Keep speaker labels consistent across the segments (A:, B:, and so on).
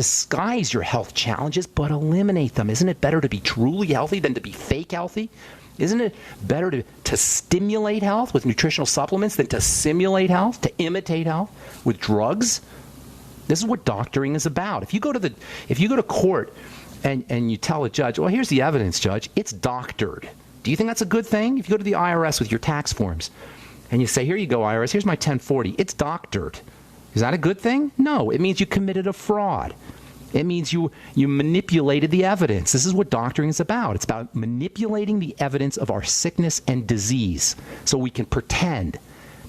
A: disguise your health challenges, but eliminate them. Isn't it better to be truly healthy than to be fake healthy? Isn't it better to stimulate health with nutritional supplements than to simulate health, to imitate health with drugs? This is what doctoring is about. If you go to court and you tell a judge, well, here's the evidence, judge, it's doctored. Do you think that's a good thing? If you go to the IRS with your tax forms and you say, here you go, IRS, here's my 1040, it's doctored. Is that a good thing? No, it means you committed a fraud. It means you manipulated the evidence. This is what doctoring is about. It's about manipulating the evidence of our sickness and disease so we can pretend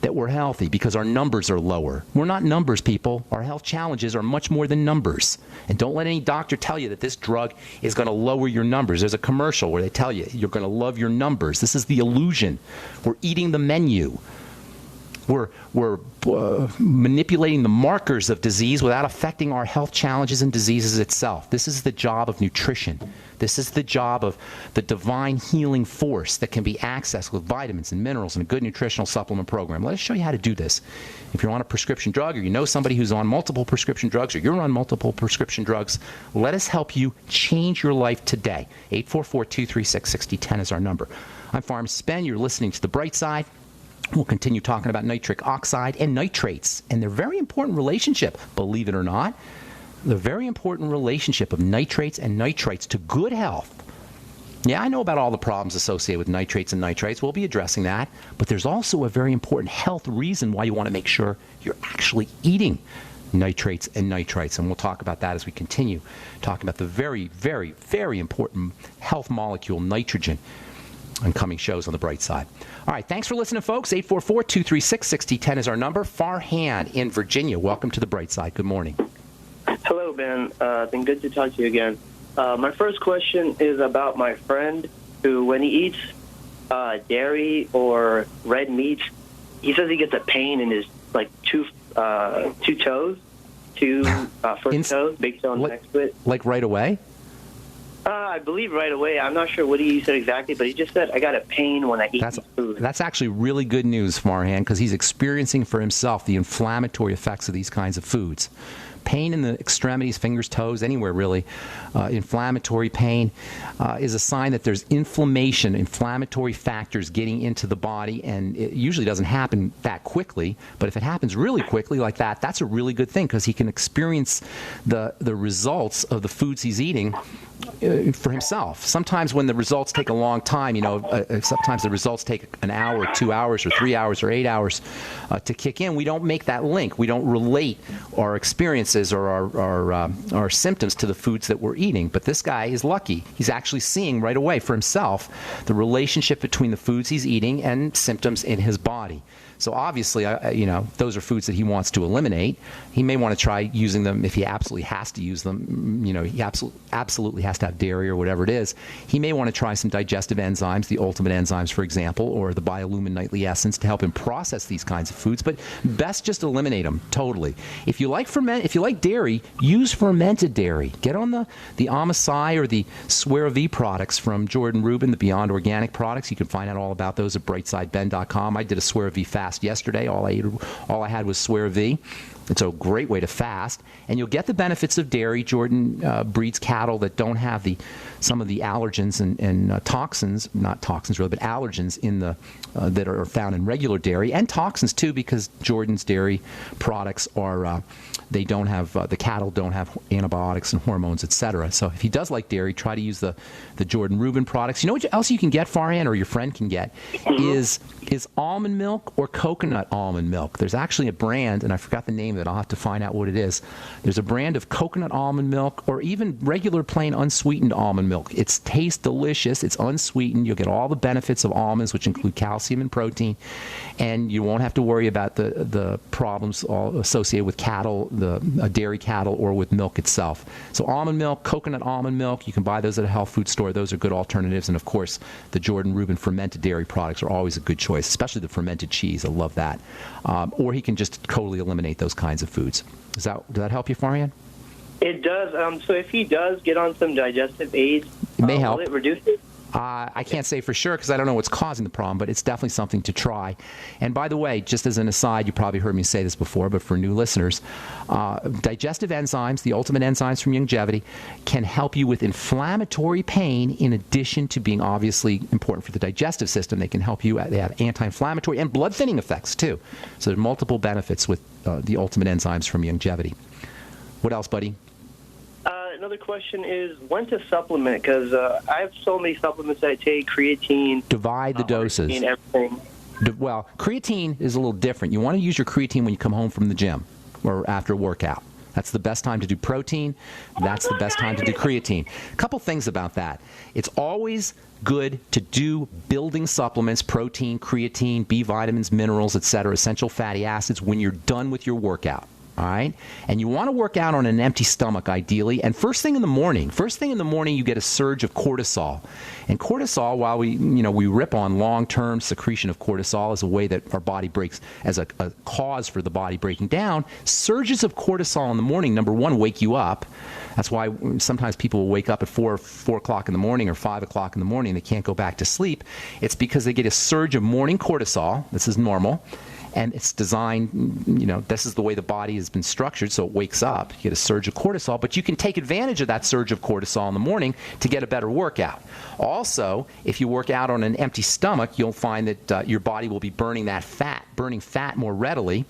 A: that we're healthy because our numbers are lower. We're not numbers, people. Our health challenges are much more than numbers. And don't let any doctor tell you that this drug is going to lower your numbers. There's a commercial where they tell you you're going to love your numbers. This is the illusion. We're eating the menu. We're manipulating the markers of disease without affecting our health challenges and diseases itself. This is the job of nutrition. This is the job of the divine healing force that can be accessed with vitamins and minerals and a good nutritional supplement program. Let us show you how to do this. If you're on a prescription drug or you know somebody who's on multiple prescription drugs or you're on multiple prescription drugs, let us help you change your life today. 844-236-6010 is our number. I'm Pharmacist Ben. You're listening to The Bright Side. We'll continue talking about nitric oxide and nitrates and their very important relationship, believe it or not, the very important relationship of nitrates and nitrites to good health. Yeah, I know about all the problems associated with nitrates and nitrites. We'll be addressing that. But there's also a very important health reason why you want to make sure you're actually eating nitrates and nitrites. And we'll talk about that as we continue talking about the very, very, very important health molecule, nitrogen, on coming shows on The Bright Side. All right, thanks for listening, folks. 844-236-6010 is our number. Farhan in Virginia, welcome to The Bright Side. Good morning.
B: Hello, Ben. Been good to talk to you again. My first question is about my friend who, when he eats dairy or red meat, he says he gets a pain in his two toes, first toes, big toe and next to it.
A: Like right away?
B: I believe right away. I'm not sure what he said exactly, but he just said, I got a pain when I eat food.
A: That's actually really good news, Farhan, because he's experiencing for himself the inflammatory effects of these kinds of foods. Pain in the extremities, fingers, toes, anywhere really, inflammatory pain is a sign that there's inflammation, inflammatory factors getting into the body, and it usually doesn't happen that quickly, but if it happens really quickly like that, that's a really good thing because he can experience the results of the foods he's eating for himself. Sometimes when the results take a long time, sometimes the results take an hour, 2 hours, or 3 hours, or 8 hours to kick in. We don't make that link. We don't relate our experiences or our symptoms to the foods that we're eating. But this guy is lucky. He's actually seeing right away for himself the relationship between the foods he's eating and symptoms in his body. So obviously, those are foods that he wants to eliminate. He may want to try using them if he absolutely has to use them. He absolutely has to have dairy or whatever it is. He may want to try some digestive enzymes, the ultimate enzymes, for example, or the Biolumin Nightly Essence to help him process these kinds of foods. But best just eliminate them totally. If you like dairy, use fermented dairy. Get on the Amasai or the Swear V products from Jordan Rubin, the Beyond Organic products. You can find out all about those at brightsideben.com. I did a Swear V fast yesterday. All I had was Swear V. It's a great way to fast, and you'll get the benefits of dairy. Jordan breeds cattle that don't have some of the allergens and toxins, not toxins really, but allergens in that are found in regular dairy, and toxins too, because Jordan's dairy products are they don't have the cattle don't have antibiotics and hormones, etc. So if he does like dairy, try to use the Jordan Rubin products. You know what else you can get, Farhan, or your friend can get, is almond milk or coconut almond milk. There's actually a brand, and I forgot the name of it. I'll have to find out what it is. There's a brand of coconut almond milk or even regular plain unsweetened almond milk. It tastes delicious. It's unsweetened. You'll get all the benefits of almonds, which include calcium and protein, and you won't have to worry about the problems all associated with cattle, the dairy cattle, or with milk itself. So almond milk, coconut almond milk, you can buy those at a health food store. Those are good alternatives. And of course, the Jordan Rubin fermented dairy products are always a good choice, especially the fermented cheese. I love that. Or he can just totally eliminate those kinds of foods. Does that help you, Farhan?
B: It does. So if he does get on some digestive aids,
A: it may help.
B: Will it reduce it?
A: I can't say for sure because I don't know what's causing the problem, but it's definitely something to try. And by the way, just as an aside, you probably heard me say this before, but for new listeners, digestive enzymes, the ultimate enzymes from Longevity, can help you with inflammatory pain in addition to being obviously important for the digestive system. They can help you. They have anti-inflammatory and blood thinning effects too. So there's multiple benefits with the ultimate enzymes from Longevity. What else, buddy?
B: Another question is when to supplement, because I have so many supplements I take, creatine.
A: Divide the doses.
B: Everything.
A: Well, creatine is a little different. You want to use your creatine when you come home from the gym or after a workout. That's the best time to do protein. That's the best time to do creatine. A couple things about that. It's always good to do building supplements, protein, creatine, B vitamins, minerals, etc., essential fatty acids when you're done with your workout. All right? And you want to work out on an empty stomach, ideally. And first thing in the morning, you get a surge of cortisol. And cortisol, while we rip on long-term secretion of cortisol as a way that our body breaks, as a cause for the body breaking down, surges of cortisol in the morning, number one, wake you up. That's why sometimes people will wake up at 4 o'clock in the morning or 5 o'clock in the morning. They can't go back to sleep. It's because they get a surge of morning cortisol. This is normal. And it's designed, this is the way the body has been structured, so it wakes up. You get a surge of cortisol, but you can take advantage of that surge of cortisol in the morning to get a better workout. Also, if you work out on an empty stomach, you'll find that your body will be burning fat more readily.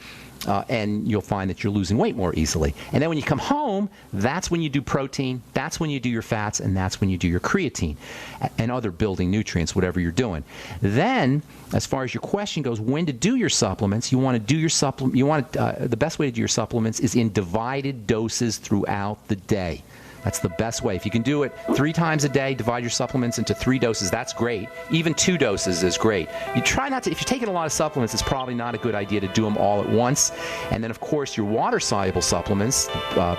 A: And you'll find that you're losing weight more easily. And then when you come home, that's when you do protein, that's when you do your fats, and that's when you do your creatine and other building nutrients, whatever you're doing. Then, as far as your question goes, when to do your supplements, you want to do your the best way to do your supplements is in divided doses throughout the day. That's the best way. If you can do it 3 times a day, divide your supplements into 3 doses, that's great. Even 2 doses is great. You try not to, if you're taking a lot of supplements, it's probably not a good idea to do them all at once. And then, of course, your water-soluble supplements,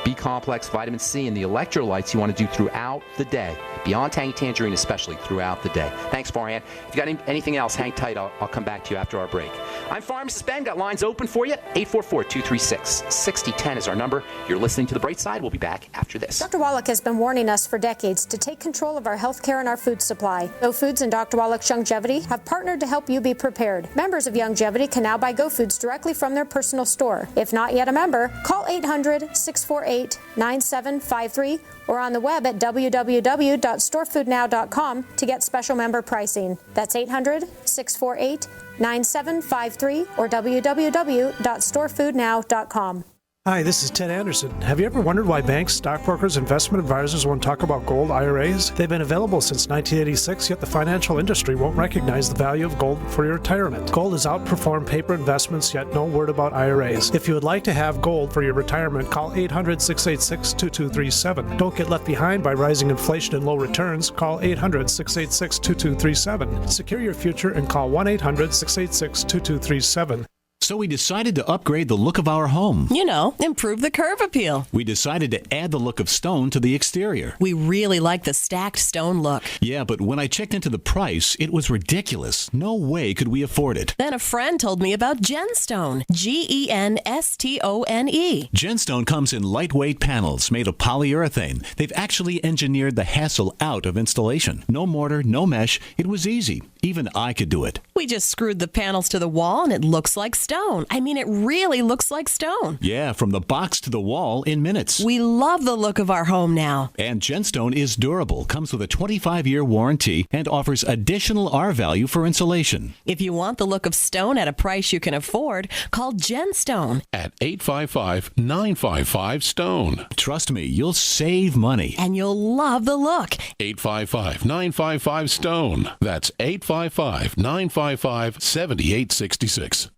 A: B-complex, vitamin C, and the electrolytes you want to do throughout the day. Beyond Tangy Tangerine, especially throughout the day. Thanks, Farhan. If you got anything else, hang tight. I'll come back to you after our break. I'm Pharmacist Ben. Got lines open for you. 844-236-6010 is our number. You're listening to The Bright Side. We'll be back after this.
C: Dr. Wallach has been warning us for decades to take control of our health care and our food supply. Go Foods and Dr. Wallach's Longevity have partnered to help you be prepared. Members of Longevity can now buy Go Foods directly from their personal store. If not yet a member, call 800-648-9753 or on the web at www.storefoodnow.com to get special member pricing. That's 800-648-9753 or www.storefoodnow.com.
D: Hi, this is Ted Anderson. Have you ever wondered why banks, stockbrokers, investment advisors won't talk about gold IRAs? They've been available since 1986, yet the financial industry won't recognize the value of gold for your retirement. Gold has outperformed paper investments, yet no word about IRAs. If you would like to have gold for your retirement, call 800-686-2237. Don't get left behind by rising inflation and low returns. Call 800-686-2237. Secure your future and call 1-800-686-2237.
E: So we decided to upgrade the look of our home.
F: Improve the curb appeal.
E: We decided to add the look of stone to the exterior.
F: We really like the stacked stone look.
E: Yeah, but when I checked into the price, it was ridiculous. No way could we afford it.
F: Then a friend told me about Genstone. Genstone.
E: Genstone comes in lightweight panels made of polyurethane. They've actually engineered the hassle out of installation. No mortar, no mesh. It was easy. Even I could do it.
F: We just screwed the panels to the wall and it looks like stone. I mean, it really looks like stone.
E: Yeah, from the box to the wall in minutes.
F: We love the look of our home now.
E: And Genstone is durable, comes with a 25-year warranty, and offers additional R value for insulation.
F: If you want the look of stone at a price you can afford, call Genstone
G: at 855-955-STONE.
E: Trust me, you'll save money.
F: And you'll love the look.
G: 855-955-STONE. That's 855-955-7866.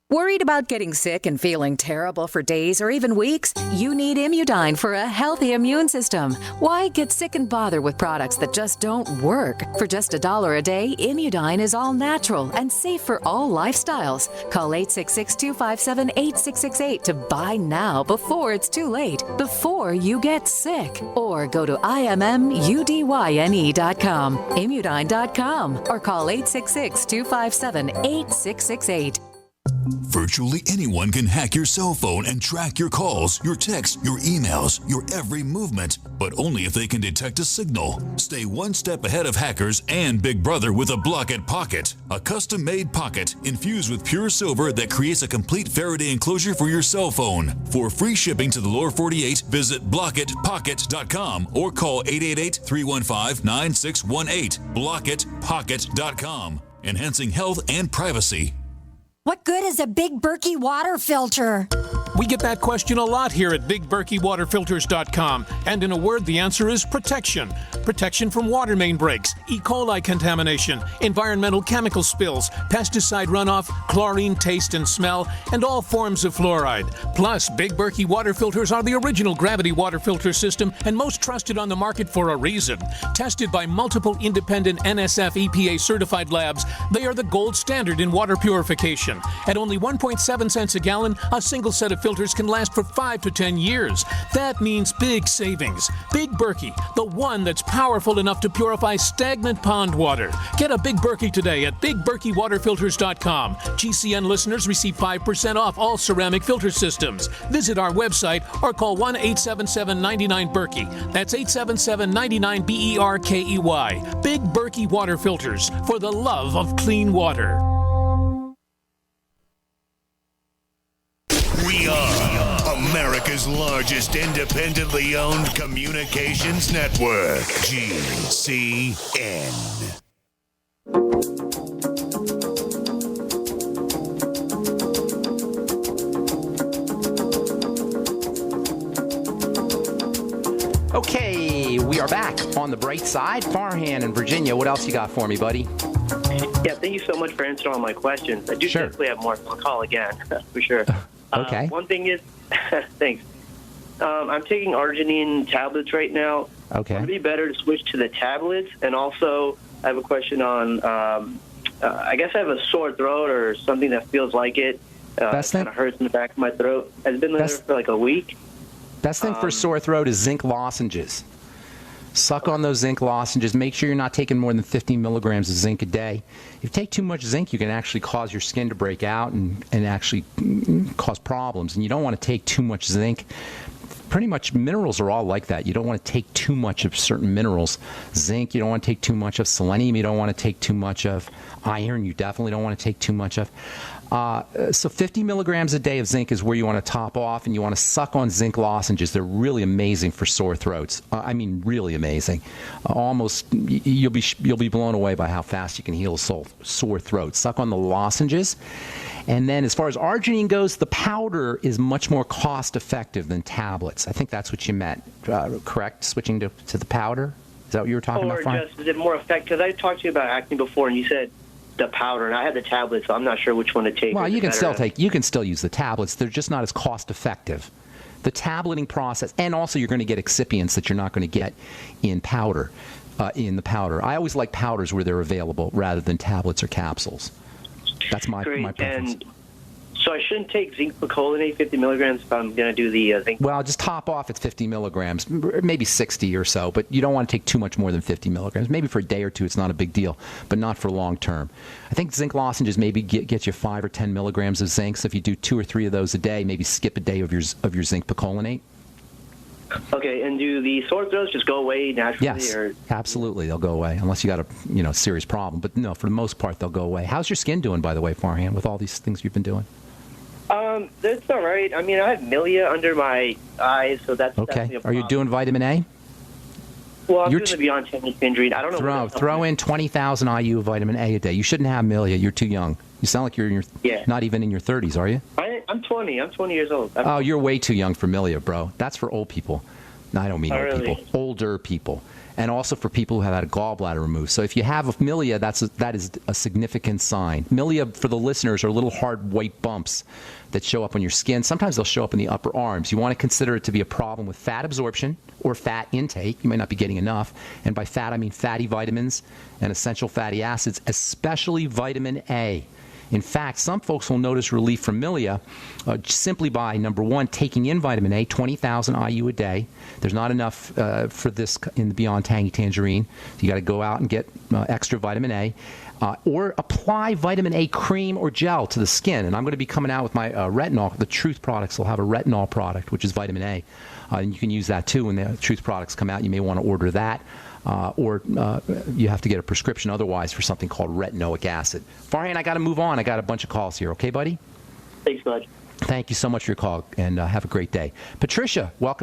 H: Worried about getting sick and feeling terrible for days or even weeks? You need Immudyne for a healthy immune system. Why get sick and bother with products that just don't work? For just $1 a day, Immudyne is all natural and safe for all lifestyles. Call 866-257-8668 to buy now before it's too late, before you get sick. Or go to IMMUDYNE.com, Immudyne.com, or call 866-257-8668.
I: Virtually anyone can hack your cell phone and track your calls, your texts, your emails, your every movement, but only if they can detect a signal. Stay one step ahead of hackers and Big Brother with a Block-It Pocket, a custom-made pocket infused with pure silver that creates a complete Faraday enclosure for your cell phone. For free shipping to the lower 48, visit blockitpocket.com or call 888-315-9618. blockitpocket.com, enhancing health and privacy.
J: What good is a Big Berkey water filter?
K: We get that question a lot here at BigBerkeyWaterFilters.com. And in a word, the answer is protection. Protection from water main breaks, E. coli contamination, environmental chemical spills, pesticide runoff, chlorine taste and smell, and all forms of fluoride. Plus, Big Berkey water filters are the original gravity water filter system and most trusted on the market for a reason. Tested by multiple independent NSF EPA certified labs, they are the gold standard in water purification. At only 1.7 cents a gallon, a single set of filters can last for 5 to 10 years. That means big savings. Big Berkey, the one that's powerful enough to purify stagnant pond water. Get a Big Berkey today at BigBerkeyWaterFilters.com. GCN listeners receive 5% off all ceramic filter systems. Visit our website or call 1-877-99-BERKEY. That's 877-99-BERKEY. Big Berkey Water Filters, for the love of clean water.
L: We are America's largest independently owned communications network, GCN.
A: Okay, we are back on the bright side. Farhan and Virginia, what else you got for me, buddy?
B: Yeah, thank you so much for answering all my questions. I do definitely have more. I'll call again, for sure.
A: Okay.
B: One thing is, thanks. I'm taking arginine tablets right now.
A: Okay.
B: Would it be better to switch to the tablets? And also, I have a question on, I guess I have a sore throat or something that feels like it. It kind of hurts in the back of my throat. It's been there for like a week.
A: Best thing for sore throat is zinc lozenges. Suck on those zinc lozenges. Make sure you're not taking more than 50 milligrams of zinc a day. If you take too much zinc, you can actually cause your skin to break out and actually cause problems. And you don't want to take too much zinc. Pretty much minerals are all like that. You don't want to take too much of certain minerals. Zinc, you don't want to take too much of. Selenium, you don't want to take too much of. Iron, you definitely don't want to take too much of. So 50 milligrams a day of zinc is where you want to top off, and you want to suck on zinc lozenges. They're really amazing for sore throats. I mean, really amazing. Almost, you'll be blown away by how fast you can heal a sore throat. Suck on the lozenges. And then as far as arginine goes, the powder is much more cost-effective than tablets. I think that's what you meant, correct? Switching to the powder? Is that what you were talking about, Frank?
B: Or just, is it more effective? Because I talked to you about acne before, and you said the powder, and I had the tablets, so I'm not sure which one to take.
A: Well, you can still use the tablets. They're just not as cost-effective. The tableting process, and also you're going to get excipients that you're not going to get in powder, in the powder. I always like powders where they're available rather than tablets or capsules. That's my preference.
B: And so I shouldn't take zinc picolinate 50 milligrams if I'm going to do the zinc?
A: Well, just top off at 50 milligrams, maybe 60 or so, but you don't want to take too much more than 50 milligrams. Maybe for a day or two it's not a big deal, but not for long term. I think zinc lozenges maybe get you 5 or 10 milligrams of zinc, so if you do 2 or 3 of those a day, maybe skip a day of your zinc picolinate.
B: Okay, and do the sore throats just go away naturally?
A: Yes,
B: or?
A: Absolutely, they'll go away, unless you got a serious problem. But no, for the most part, they'll go away. How's your skin doing, by the way, Farhan, with all these things you've been doing?
B: It's all right. I mean, I have milia under my eyes, so that's
A: okay.
B: Definitely a problem.
A: Are you doing vitamin A?
B: Well, I'm doing the Beyond Tangerine. I don't know.
A: Throw in 20,000 IU of vitamin A a day. You shouldn't have milia. You're too young. You sound like you're not even in your 30s, are you?
B: I'm 20. I'm 20 years old.
A: Oh, you're way too young for milia, bro. That's for old people. No, I don't mean old people. Older people. And also for people who have had a gallbladder removed. So if you have a milia, that is a significant sign. Milia, for the listeners, are little hard white bumps that show up on your skin. Sometimes they'll show up in the upper arms. You want to consider it to be a problem with fat absorption or fat intake. You might not be getting enough. And by fat, I mean fatty vitamins and essential fatty acids, especially vitamin A. In fact, some folks will notice relief from milia simply by, number one, taking in vitamin A, 20,000 IU a day. There's not enough for this in the Beyond Tangy Tangerine. You got to go out and get extra vitamin A. or apply vitamin A cream or gel to the skin. And I'm going to be coming out with my retinol. The Truth products will have a retinol product, which is vitamin A. And you can use that too when the Truth products come out. You may want to order that. Or you have to get a prescription otherwise for something called retinoic acid. Farhan, I got to move on. I got a bunch of calls here. Okay, buddy?
B: Thanks, bud.
A: Thank you so much for your call, and have a great day. Patricia, welcome.